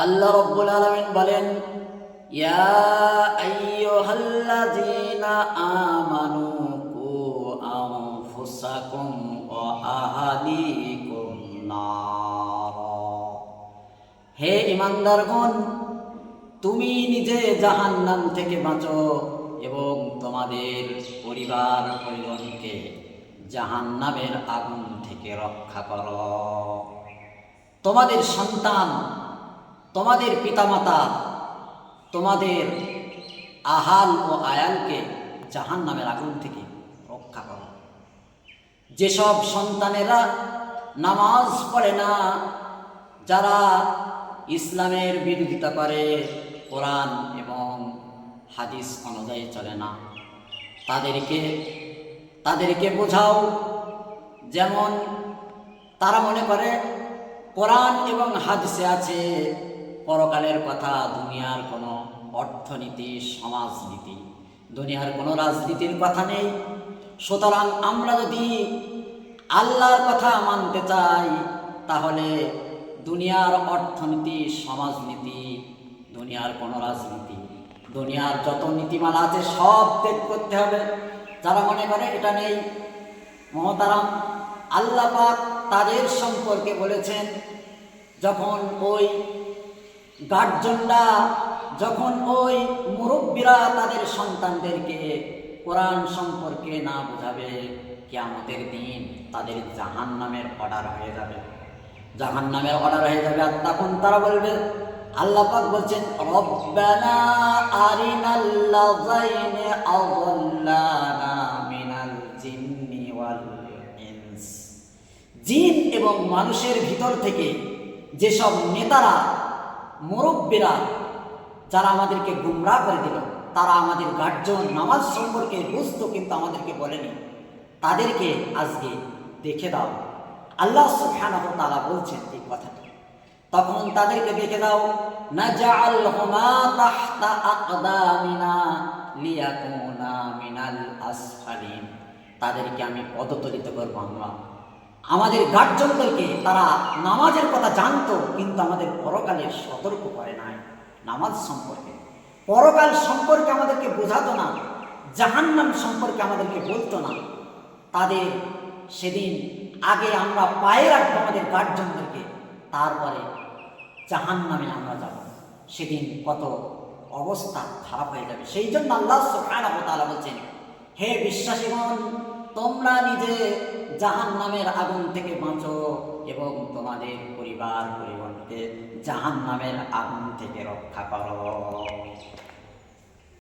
আল্লাহ রাব্বুল আলামিন বলেন, ইয়া আইয়ুহাল্লাযীনা আমানু কু আনফুসাকুম ওয়া আহলিকুম নার। হে ঈমানদারগণ, তুমি নিজে জাহান্নাম থেকে বাঁচো এবং তোমাদের পরিবার পরিজনকে জাহান্নামের আগুন থেকে রক্ষা করো। তোমাদের সন্তান, তোমাদের পিতামাতা, তোমাদের আহাল ও আয়ালকে জাহান্নামের আগুন থেকে রক্ষা করো। যেসব সন্তানেরা নামাজ পড়ে না, যারা ইসলামের বিরোধিতা করে, কোরআন এবং হাদিস অনুযায়ী চলে না, তাদেরকে বোঝাও। যেমন তারা মনে করে কোরআন এবং হাদিসে আছে পরকালের কথা, দুনিয়ার কোনো অর্থনীতি, সমাজনীতি, দুনিয়ার কোনো রাজনীতির কথা নেই। সুতরাং আমরা যদি আল্লাহর কথা মানতে চাই, তাহলে দুনিয়ার অর্থনীতি, সমাজনীতি, দুনিয়ার কোনো রাজনীতি, দুনিয়ার যত নীতিমালা আছে সব ত্যাগ করতে হবে। যারা মনে করে এটা নেই, মহতারাম, আল্লাহ পাক তাদের সম্পর্কে বলেছেন, যখন ওই গার্জনরা, যখন ওই মুরব্বীরা তাদের সন্তানদেরকে কোরআন সম্পর্কে না বোঝাবে, কিয়ামতের দিন তাদের জাহান্নামের অর্ডার হয়ে যাবে, জাহান্নামের অর্ডার হয়ে যাবে। আর তখন তারা বলবে, আল্লাহ পাক বলছেন, রব্বানা আরিনাল্লাযাইনি আযাল্লানা মিনাল জিন্নি ওয়াল ইনস। জিন এবং মানুষের ভিতর থেকে যেসব নেতারা, মুরব্বীরা, যারা আমাদেরকে গুমরাহ করে দিল, তারা আমাদের গার্জন নামাজ সম্পর্কে বুঝতো কিন্তু আমাদেরকে বলেনি, তাদেরকে আজকে দেখে দাও। আল্লাহ সুবহানাহু ওয়া তাআলা বলছেন এই কথাটা। তখন তাদেরকে দেখে দাও, নাজআলহুমা তাহতা আকদামিনা লিয়াকুনা মিনাল আসফালিন। তাদেরকে আমি পদতলিত করবো। আমরা আমাদের গার্জনদেরকে, তারা নামাজের কথা জানতো কিন্তু আমাদের পরকালের সতর্ক করে নাই, নামাজ সম্পর্কে, পরকাল সম্পর্কে আমাদেরকে বোঝাতো না, জাহান্নাম সম্পর্কে আমাদেরকে বলতো না। তাদের সেদিন আগে আমরা পায়ে রাখবো আমাদের গার্জনদেরকে, তারপরে জাহান্নামে আমরা যাব। সেদিন কত অবস্থা খারাপ হয়ে যাবে। সেই জন্য আল্লাহ সুবহানাহু ওয়া তাআলা বলছেন, হে বিশ্বাসীগণ, তোমরা নিজে জাহান্নামের আগুন থেকে বাঁচো এবং তোমাদের পরিবার পরিজনকে জাহান্নামের আগুন থেকে রক্ষা করো।